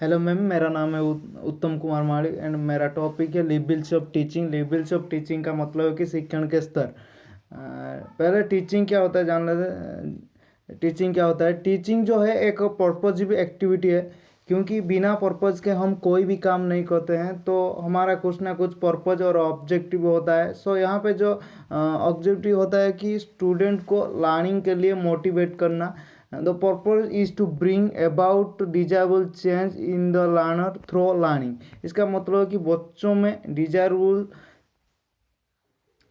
Hello ma'am, मेरा नाम है उत्तम कुमार माली एंड मेरा टॉपिक है levels of teaching. Levels of teaching का मतलब है कि शिक्षण के स्तर। पहले टीचिंग क्या होता है जान लेते हैं। टीचिंग क्या होता है? टीचिंग जो है एक पर्पजिव एक्टिविटी है, क्योंकि बिना पर्पज़ के हम कोई भी काम नहीं करते हैं, तो हमारा कुछ ना कुछ पर्पज़ और ऑब्जेक्टिव होता है। सो यहाँ पे जो ऑब्जेक्टिव होता है कि स्टूडेंट को लर्निंग के लिए मोटिवेट करना। The purpose is to bring about desirable change in the learner through learning। इसका मतलब है कि बच्चों में डिजायरेबल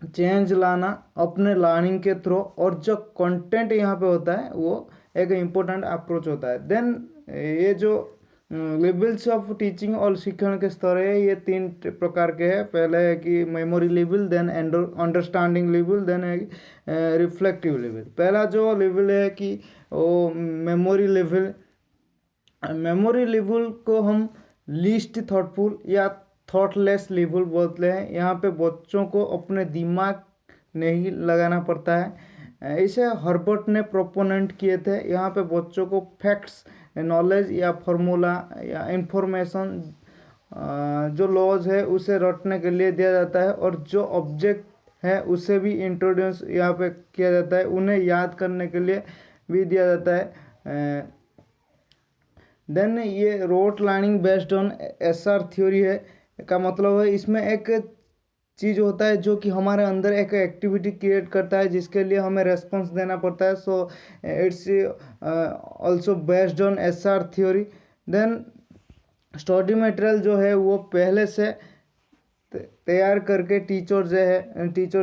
चेंज लाना अपने लर्निंग के थ्रू, और जो कंटेंट यहाँ पे होता है वो एक इम्पोर्टेंट अप्रोच होता है। देन ये जो लेवल्स ऑफ टीचिंग और शिक्षण के स्तर है, ये तीन प्रकार के हैं। पहले है कि memory level, then understanding level, then है रिफ्लेक्टिव लेवल। पहला जो लेवल है कि वो मेमोरी लेवल। मेमोरी लेवल को हम लीस्ट थॉटफुल या थॉटलेस लेवल बोलते हैं। यहाँ पे बच्चों को अपने दिमाग नहीं लगाना पड़ता है। इसे हर्बर्ट ने प्रोपोनेंट किए थे। यहाँ पे बच्चों को फैक्ट्स, नॉलेज या फार्मूला या इंफॉर्मेशन, जो लॉज है उसे रटने के लिए दिया जाता है, और जो ऑब्जेक्ट है उसे भी इंट्रोड्यूस यहाँ पे किया जाता है, उन्हें याद करने के लिए भी दिया जाता है। देन ये rote learning based on SR theory है। का मतलब है इसमें एक चीज़ होता है जो कि हमारे अंदर एक एक्टिविटी क्रिएट करता है, जिसके लिए हमें रेस्पॉन्स देना पड़ता है। So it's also based on SR theory. Then study material जो है वो पहले से तैयार करके टीचर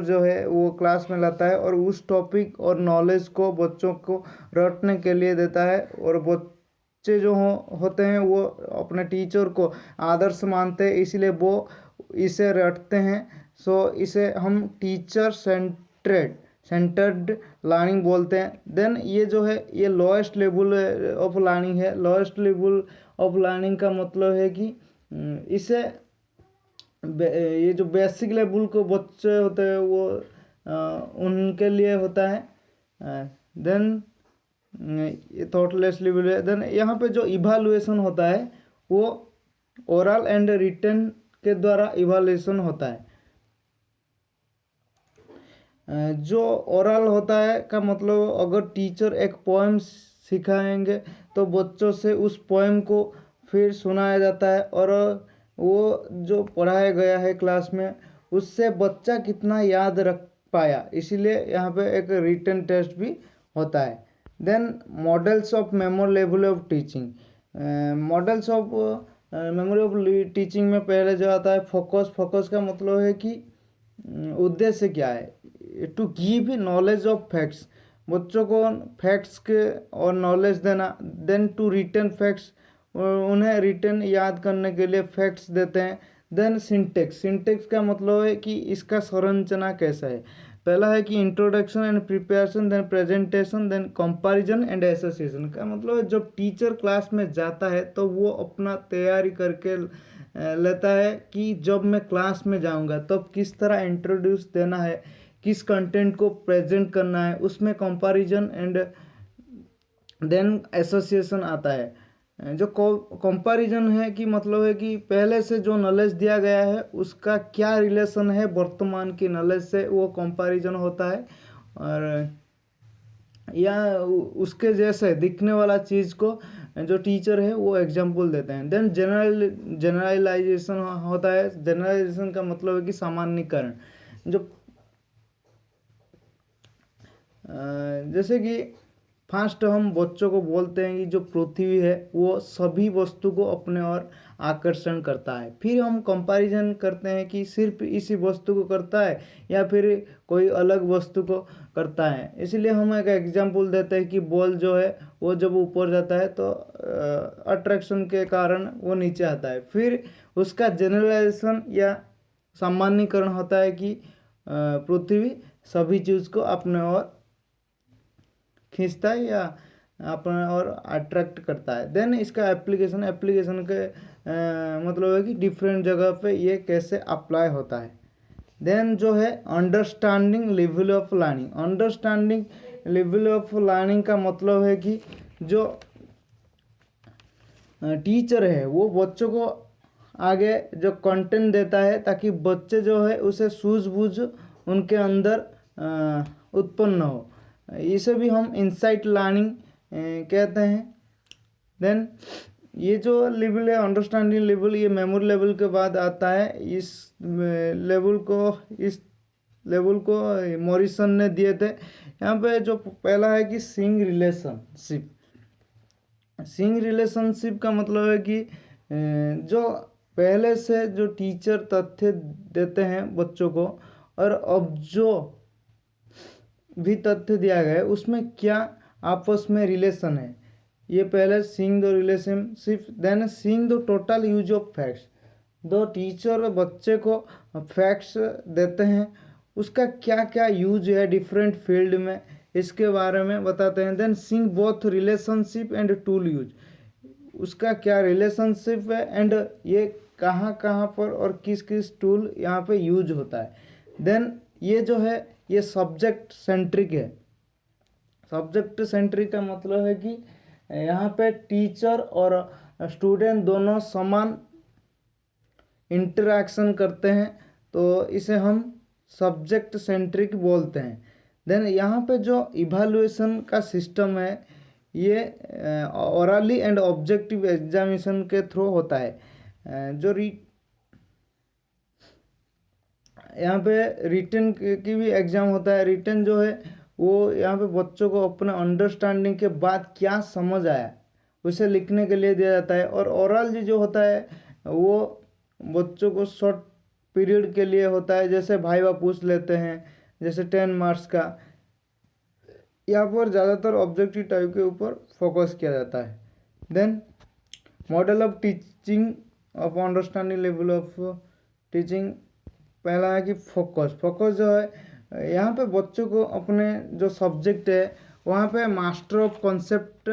जो है वो क्लास में लाता है, और उस टॉपिक और नॉलेज को बच्चों को रटने के लिए देता है। और बच्चे जो होते हैं वो अपने टीचर को आदर्श मानते हैं, इसलिए वो इसे रटते हैं। सो इसे हम टीचर सेंटर्ड लर्निंग बोलते हैं। देन ये जो है ये लोएस्ट लेवल ऑफ लर्निंग है। लोएस्ट लेवल ऑफ लर्निंग का मतलब है कि इसे ये जो बेसिक लेवल को बच्चे होते हैं वो उनके लिए होता है। देन ये थॉटलेस लेवल है। देन यहाँ पे जो इवालुएशन होता है वो ओरल एंड रिटन के द्वारा इवालुएशन होता है। जो ओरल होता है का मतलब अगर टीचर एक पोएम सिखाएंगे तो बच्चों से उस पोएम को फिर सुनाया जाता है, और वो जो पढ़ाया गया है क्लास में उससे बच्चा कितना याद रख पाया, इसीलिए यहाँ पे एक रिटन टेस्ट भी होता है। Then models of memory level of teaching. Models of memory of teaching में पहले जो आता है फोकस। फोकस का मतलब है कि उद्देश्य क्या है? To give knowledge of facts, बच्चों को फैक्ट्स के और नॉलेज देना। देन टू रिटन फैक्ट्स, उन्हें रिटन याद करने के लिए फैक्ट्स देते हैं। Then syntax. सिंटेक्स का मतलब है कि इसका संरचना कैसा है। पहला है कि introduction and preparation, then presentation, then comparison and association. का मतलब है जब टीचर क्लास में जाता है तो वो अपना तैयारी करके लेता है कि जब मैं क्लास में जाऊंगा तब किस तरह इंट्रोड्यूस देना है, किस कंटेंट को प्रेजेंट करना है, उसमें कंपैरिजन एंड देन एसोसिएशन आता है। जो कंपैरिजन है कि मतलब है कि पहले से जो नॉलेज दिया गया है उसका क्या रिलेशन है वर्तमान की नॉलेज से, वो कंपैरिजन होता है। और या उसके जैसे दिखने वाला चीज़ को जो टीचर है वो एग्जाम्पल देते हैं। देन जनरलाइजेशन होता है। जनरलाइजेशन का मतलब है कि सामान्यीकरण। जो जैसे कि फर्स्ट हम बच्चों को बोलते हैं कि जो पृथ्वी है वो सभी वस्तु को अपने ओर आकर्षण करता है। फिर हम कंपैरिजन करते हैं कि सिर्फ इसी वस्तु को करता है या फिर कोई अलग वस्तु को करता है। इसलिए हम एक एग्जांपल देते हैं कि बॉल जो है वो जब ऊपर जाता है तो अट्रैक्शन के कारण वो नीचे आता है। फिर उसका जनरलाइजेशन या सामान्यीकरण होता है कि पृथ्वी सभी चीज़ को अपने ओर खींचता है या अपने और अट्रैक्ट करता है। देन इसका एप्लीकेशन के मतलब है कि डिफरेंट जगह पे ये कैसे अप्लाई होता है। देन जो है understanding level of learning. Understanding level of learning का मतलब है कि जो टीचर है वो बच्चों को आगे जो कंटेंट देता है ताकि बच्चे जो है उसे सूझबूझ उनके अंदर उत्पन्न हो, इसे भी हम इंसाइट लर्निंग कहते हैं। देन ये जो लेवल है अंडरस्टैंडिंग लेवल, ये मेमोरी लेवल के बाद आता है। इस लेवल को मॉरिसन ने दिए थे। यहाँ पे जो पहला है कि सिंग रिलेशनशिप। सिंग रिलेशनशिप का मतलब है कि जो पहले से जो टीचर तथ्य देते हैं बच्चों को और अब जो भी तथ्य दिया गया है उसमें क्या आपस में रिलेशन है, ये पहले seeing the relationship. Then seeing the total use of facts, दो टीचर बच्चे को फैक्ट्स देते हैं उसका क्या क्या यूज है डिफरेंट फील्ड में, इसके बारे में बताते हैं। Then seeing both relationship and tool use, उसका क्या रिलेशनशिप है एंड ये कहाँ कहाँ पर और किस किस टूल यहाँ पे यूज होता है। देन ये जो है ये सब्जेक्ट सेंट्रिक है। सब्जेक्ट सेंट्रिक का मतलब है कि यहाँ पे टीचर और स्टूडेंट दोनों समान इंटरेक्शन करते हैं तो इसे हम सब्जेक्ट सेंट्रिक बोलते हैं। देन यहाँ पे जो इवैल्यूएशन का सिस्टम है ये ओरली एंड ऑब्जेक्टिव एग्जामिनेशन के थ्रू होता है। जो यहाँ पे रिटन की भी एग्ज़ाम होता है। रिटन जो है वो यहाँ पे बच्चों को अपने अंडरस्टैंडिंग के बाद क्या समझ आया उसे लिखने के लिए दिया जाता है। और ओरल जो होता है वो बच्चों को शॉर्ट पीरियड के लिए होता है, जैसे भाईवा पूछ लेते हैं जैसे 10 मार्क्स का। यहाँ पर ज़्यादातर ऑब्जेक्टिव टाइप के ऊपर फोकस किया जाता है। Then model of teaching of understanding level of teaching, पहला है कि फोकस जो है यहाँ पे बच्चों को अपने जो सब्जेक्ट है वहाँ पे मास्टर ऑफ कॉन्सेप्ट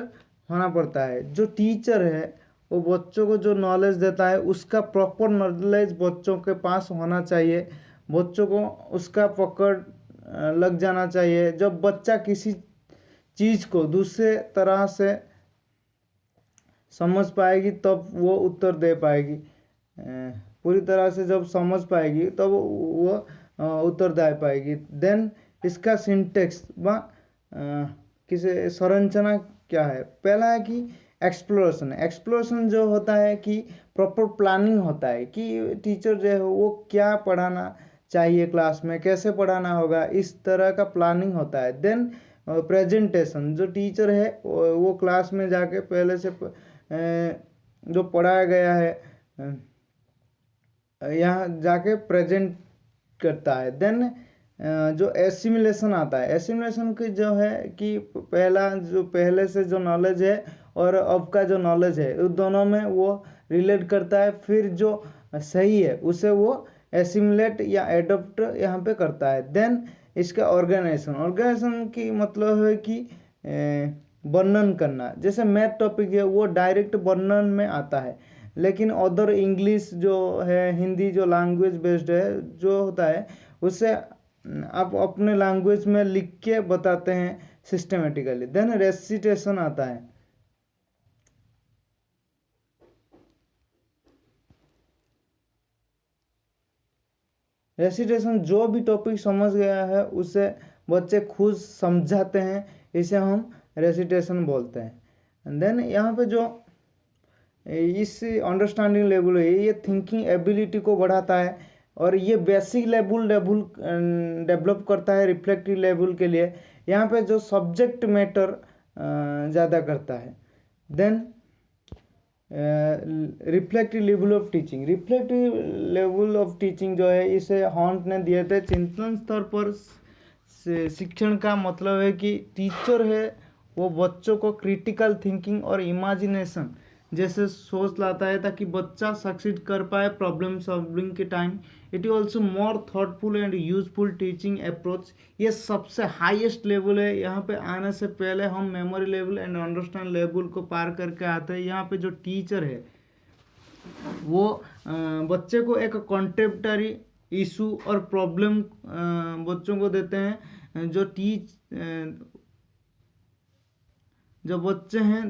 होना पड़ता है। जो टीचर है वो बच्चों को जो नॉलेज देता है उसका प्रॉपर नॉलेज बच्चों के पास होना चाहिए, बच्चों को उसका पकड़ लग जाना चाहिए। जब बच्चा किसी चीज़ को दूसरे तरह से समझ पाएगी तब वो उत्तर दे पाएगी, पूरी तरह से जब समझ पाएगी तब वो उत्तर दे पाएगी। देन इसका सिंटेक्स व किसी संरचना क्या है, पहला है कि एक्सप्लोरेशन जो होता है कि प्रॉपर प्लानिंग होता है कि टीचर जो है वो क्या पढ़ाना चाहिए क्लास में, कैसे पढ़ाना होगा, इस तरह का प्लानिंग होता है। देन प्रेजेंटेशन, जो टीचर है वो क्लास में जाके पहले से जो पढ़ाया गया है यहाँ जाके प्रेजेंट करता है। देन जो एसिमिलेशन आता है, एसिमिलेशन की जो है कि पहले से जो नॉलेज है और अब का जो नॉलेज है उस दोनों में वो रिलेट करता है, फिर जो सही है उसे वो एसिमिलेट या एडॉप्ट यहाँ पे करता है। देन इसका ऑर्गेनाइजेशन की मतलब है कि वर्णन करना, जैसे मैथ टॉपिक है वो डायरेक्ट वर्णन में आता है, लेकिन अदर इंग्लिश जो है हिंदी जो लैंग्वेज बेस्ड है जो होता है उसे आप अपने लैंग्वेज में लिख के बताते हैं सिस्टमेटिकली। देन रेसिटेशन आता है, रेसिटेशन जो भी टॉपिक समझ गया है उसे बच्चे खुद समझाते हैं, इसे हम रेसिटेशन बोलते हैं। देन यहाँ पे जो इस अंडरस्टैंडिंग लेवल है ये थिंकिंग एबिलिटी को बढ़ाता है और ये बेसिक लेवल डेवलप करता है रिफ्लेक्टिव लेवल के लिए। यहाँ पे जो सब्जेक्ट मैटर ज़्यादा करता है। Then reflective level of teaching जो है इसे हॉन्ट ने दिए थे। चिंतन स्तर पर शिक्षण का मतलब है कि टीचर है वो बच्चों को क्रिटिकल थिंकिंग और इमेजिनेशन जैसे सोच लाता है ताकि बच्चा सक्सीड कर पाए प्रॉब्लम सॉल्विंग के time. It is also more thoughtful and useful teaching approach, ये सबसे हाईएस्ट लेवल है। यहाँ पे आने से पहले हम memory level and understand level को पार करके आते हैं। यहाँ पे जो टीचर है वो बच्चे को एक कॉन्टेम्पररी इशू और प्रॉब्लम बच्चों को देते हैं। जो बच्चे हैं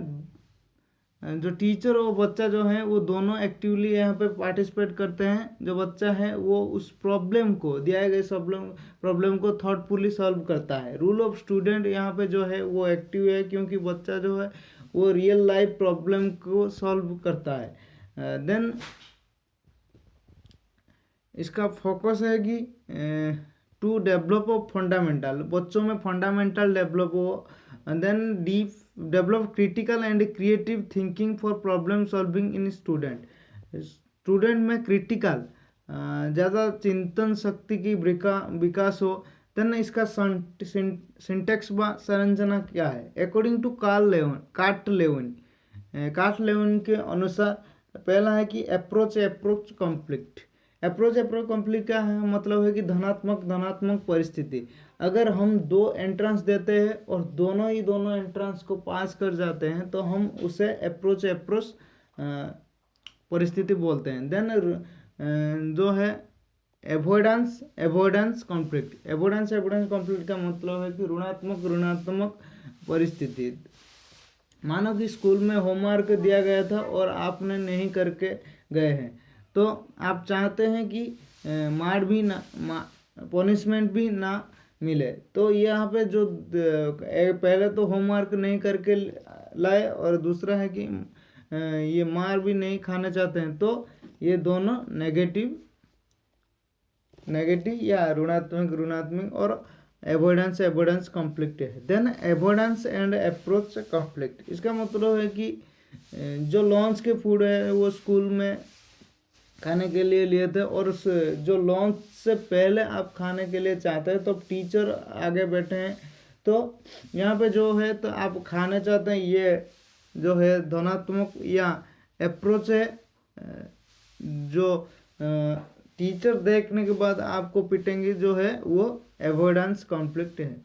जो टीचर और बच्चा जो है वो दोनों एक्टिवली यहाँ पे पार्टिसिपेट करते हैं। जो बच्चा है वो उस प्रॉब्लम को, दिया गए प्रॉब्लम को थॉटफुली सॉल्व करता है। रूल ऑफ स्टूडेंट यहाँ पे जो है वो एक्टिव है, क्योंकि बच्चा जो है वो रियल लाइफ प्रॉब्लम को सॉल्व करता है। देन इसका फोकस है कि टू डेवलप ऑफ फंडामेंटल, बच्चों में फंडामेंटल डेवलप हो। Then deep develop critical and creative thinking for problem solving in student में क्रिटिकल ज़्यादा चिंतन शक्ति की विकास हो। देन इसका सिंटेक्स व संरचना क्या है? अकॉर्डिंग टू कार्ट लेवन के अनुसार पहला है कि अप्रोच कॉन्फ्लिक्ट। अप्रोच कॉन्फ्लिक्ट क्या है? मतलब है कि धनात्मक परिस्थिति। अगर हम दो एंट्रेंस देते हैं और दोनों एंट्रेंस को पास कर जाते हैं तो हम उसे अप्रोच परिस्थिति बोलते हैं। देन जो है एवॉइडेंस कॉन्फ्लिक्ट। एवॉइडेंस कॉन्फ्लिक्ट का मतलब है कि ऋणात्मक परिस्थिति। मानो कि स्कूल में होमवर्क दिया गया था और आपने नहीं करके गए हैं, तो आप चाहते हैं कि मार भी ना, पनिशमेंट भी ना मिले। तो यहाँ पे जो पहले तो होमवर्क नहीं करके लाए और दूसरा है कि ये मार भी नहीं खाना चाहते हैं, तो ये दोनों नेगेटिव या ऋणात्मक और एवॉइडेंस कॉन्फ्लिक्ट है। Then avoidance and approach conflict, इसका मतलब है कि जो लॉन्च के फूड है वो स्कूल में खाने के लिए लिए थे और जो लॉन्च से पहले आप खाने के लिए चाहते हैं, तो टीचर आगे बैठे हैं, तो यहाँ पे जो है तो आप खाना चाहते हैं, ये जो है धनात्मक या अप्रोच है। जो टीचर देखने के बाद आपको पिटेंगे जो है वो एवॉइडेंस कॉन्फ्लिक्ट है।